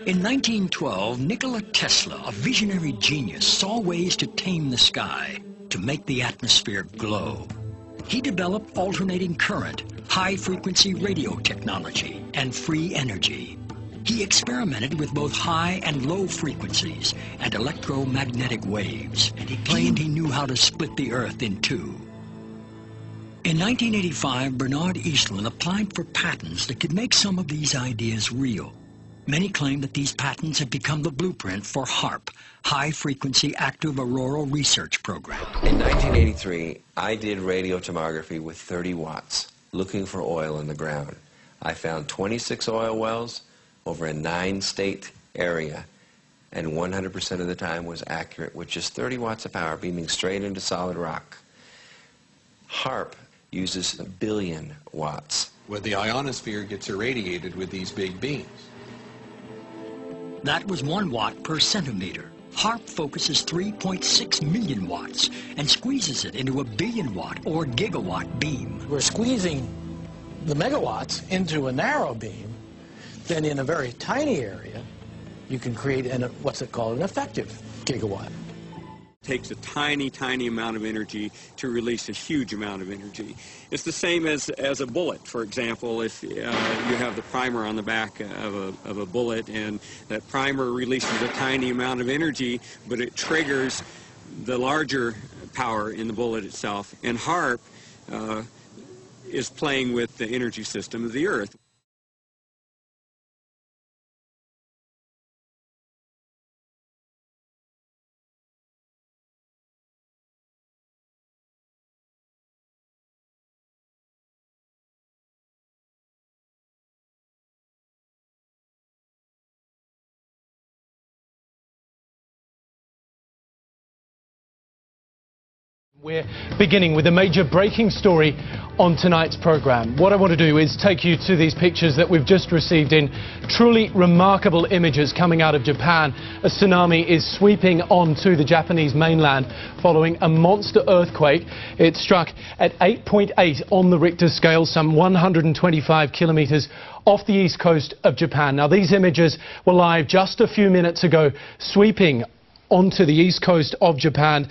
In 1912, Nikola Tesla, a visionary genius, saw ways to tame the sky, to make the atmosphere glow. He developed alternating current, high-frequency radio technology, and free energy. He experimented with both high and low frequencies and electromagnetic waves, and he claimed he knew how to split the Earth in two. In 1985, Bernard Eastlund applied for patents that could make some of these ideas real. Many claim that these patents have become the blueprint for Haarp, High-Frequency Active Auroral Research Program. In 1983, I did radio tomography with 30 watts, looking for oil in the ground. I found 26 oil wells over a 9-state area, and 100% of the time was accurate with just 30 watts of power beaming straight into solid rock. Haarp uses 1 billion watts. Where the ionosphere gets irradiated with these big beams. That was 1 watt per centimeter. Haarp focuses 3.6 million watts and squeezes it into a 1 billion watt or gigawatt beam. We're squeezing the megawatts into a narrow beam, then in a very tiny area, you can create what's it called, an effective gigawatt. It takes a tiny, tiny amount of energy to release a huge amount of energy. It's the same as a bullet, for example. If you have the primer on the back of a bullet, and that primer releases a tiny amount of energy, but it triggers the larger power in the bullet itself. And Haarp is playing with the energy system of the Earth. We're beginning with a major breaking story on tonight's program. What I want to do is take you to these pictures that we've just received in truly remarkable images coming out of Japan. A tsunami is sweeping onto the Japanese mainland following a monster earthquake. It struck at 8.8 on the Richter scale, some 125 kilometers off the east coast of Japan. Now, these images were live just a few minutes ago, sweeping onto the east coast of Japan.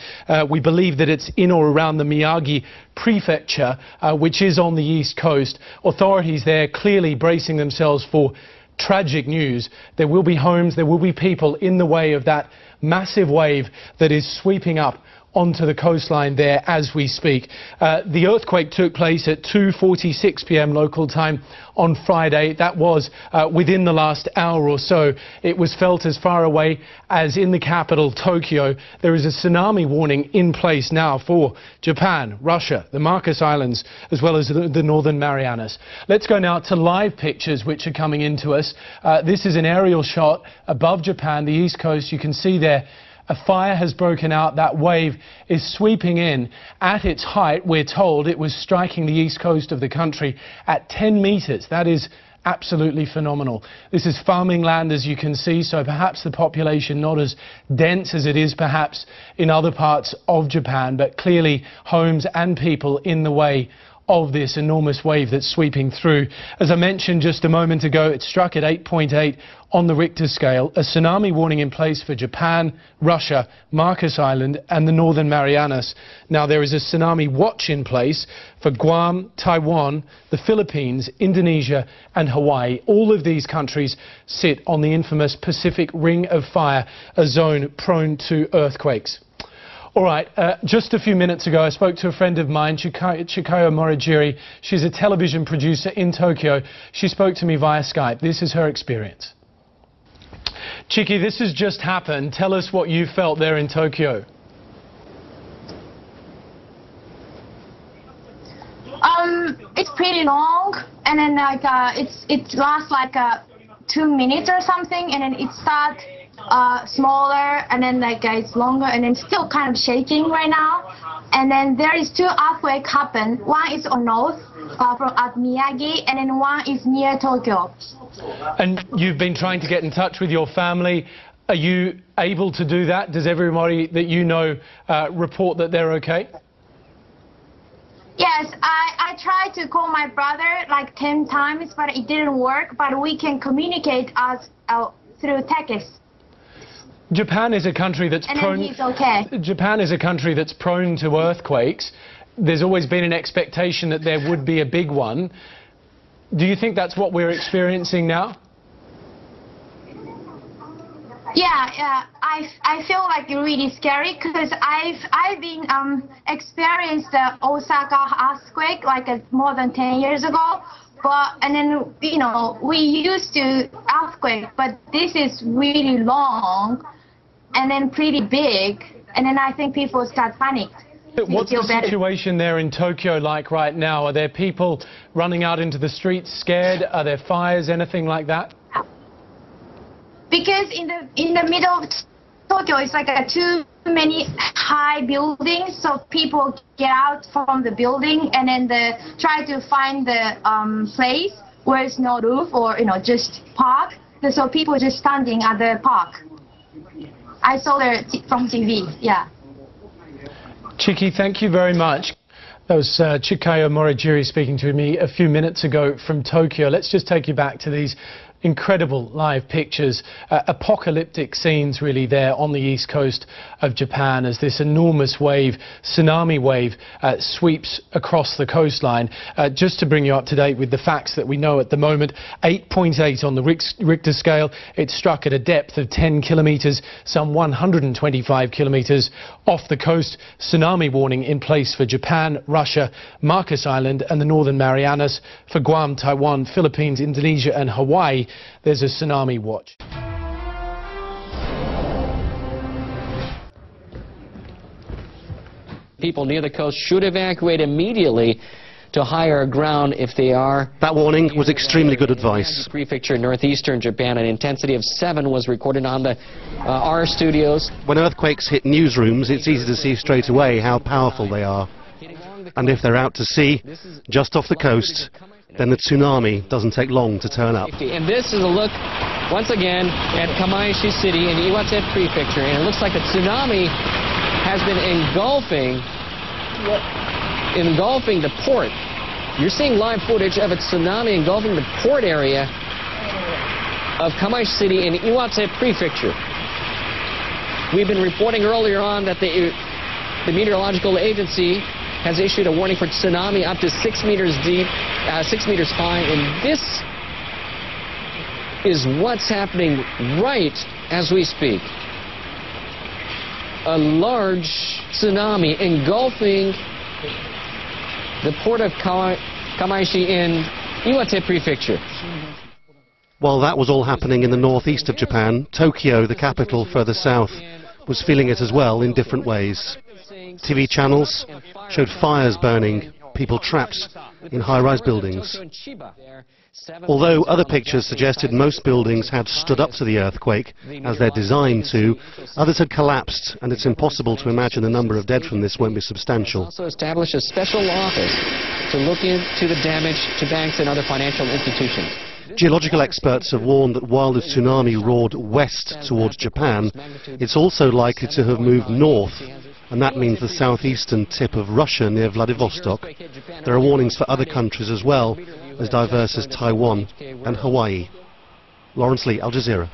We believe that it's in or around the Miyagi prefecture, which is on the east coast. Authorities there clearly bracing themselves for tragic news. There will be homes, there will be people in the way of that massive wave that is sweeping up onto the coastline there as we speak. The earthquake took place at 2:46 p.m. local time on Friday. That was within the last hour or so. It was felt as far away as in the capital, Tokyo. There is a tsunami warning in place now for Japan, Russia, the Marcus Islands, as well as the Northern Marianas. Let's go now to live pictures which are coming into us. This is an aerial shot above Japan, the east coast. You can see there a fire has broken out. That wave is sweeping in. At its height, we're told it was striking the east coast of the country at 10 meters. That is absolutely phenomenal. This is farming land, as you can see, so perhaps the population not as dense as it is perhaps in other parts of Japan, but clearly homes and people in the way of this enormous wave that's sweeping through. As I mentioned just a moment ago, it struck at 8.8 on the Richter scale. A tsunami warning in place for Japan, Russia, Marcus Island and the Northern Marianas. Now, there is a tsunami watch in place for Guam, Taiwan, the Philippines, Indonesia and Hawaii. All of these countries sit on the infamous Pacific Ring of Fire, a zone prone to earthquakes. All right, just a few minutes ago I spoke to a friend of mine, Chikayo Morigiri. She's a television producer in Tokyo. She spoke to me via Skype. This is her experience. Chiki, this has just happened. Tell us what you felt there in Tokyo. It's pretty long, and then like it lasts like 2 minutes or something, and then it starts smaller, and then like it's longer, and then still kind of shaking right now. And then there is 2 earthquakes happen. One is on north at Miyagi, and then one is near Tokyo. And you've been trying to get in touch with your family. Are you able to do that? Does everybody that you know report that they're okay? Yes, I tried to call my brother like 10 times, but it didn't work. But we can communicate as through text. Japan is a country that's And prone. then he's okay. Japan is a country that's prone to earthquakes. There's always been an expectation that there would be a big one. Do you think that's what we're experiencing now? Yeah, I feel like really scary because I've been experienced the Osaka earthquake like more than 10 years ago. And then, you know, we used to earthquake, but this is really long and then pretty big, and then I think people start panicked. What's the situation there in Tokyo like right now? Are there people running out into the streets scared? Are there fires, anything like that? Because in the middle of Tokyo, it's like too many high buildings, so people get out from the building and then they try to find the place where there's no roof or, you know, just park. So people just standing at the park. I saw it from TV, yeah. Chiki, thank you very much. That was Chikayo Morigiri speaking to me a few minutes ago from Tokyo. Let's just take you back to these incredible live pictures, apocalyptic scenes really there on the east coast of Japan as this enormous wave, tsunami wave, sweeps across the coastline. Just to bring you up to date with the facts that we know at the moment, 8.8 on the Richter scale. It struck at a depth of 10 kilometres, some 125 kilometres off the coast. Tsunami warning in place for Japan, Russia, Marcus Island and the Northern Marianas. For Guam, Taiwan, Philippines, Indonesia and Hawaii, there's a tsunami watch. People near the coast should evacuate immediately to higher ground if they are. That warning was extremely good advice. Prefecture in northeastern Japan, an intensity of 7 was recorded on the R studios. When earthquakes hit newsrooms, it's easy to see straight away how powerful they are. And if they're out to sea, just off the coast, then the tsunami doesn't take long to turn up. And this is a look, once again, at Kamaishi City in Iwate Prefecture, and it looks like a tsunami has been engulfing the port. You're seeing live footage of a tsunami engulfing the port area of Kamaishi City in Iwate Prefecture. We've been reporting earlier on that the meteorological agency has issued a warning for tsunami up to 6 meters deep, 6 meters high, and this is what's happening right as we speak. A large tsunami engulfing the port of Kamaishi in Iwate Prefecture. While that was all happening in the northeast of Japan, Tokyo, the capital further south, was feeling it as well in different ways. TV channels showed fires burning, people trapped in high-rise buildings. Although other pictures suggested most buildings had stood up to the earthquake, as they're designed to, others had collapsed, and it's impossible to imagine the number of dead from this won't be substantial. Also established a special office to look into the damage to banks and other financial institutions. Geological experts have warned that while the tsunami roared west towards Japan, it's also likely to have moved north, and that means the southeastern tip of Russia near Vladivostok. There are warnings for other countries as well, as diverse as Taiwan and Hawaii. Lawrence Lee, Al Jazeera.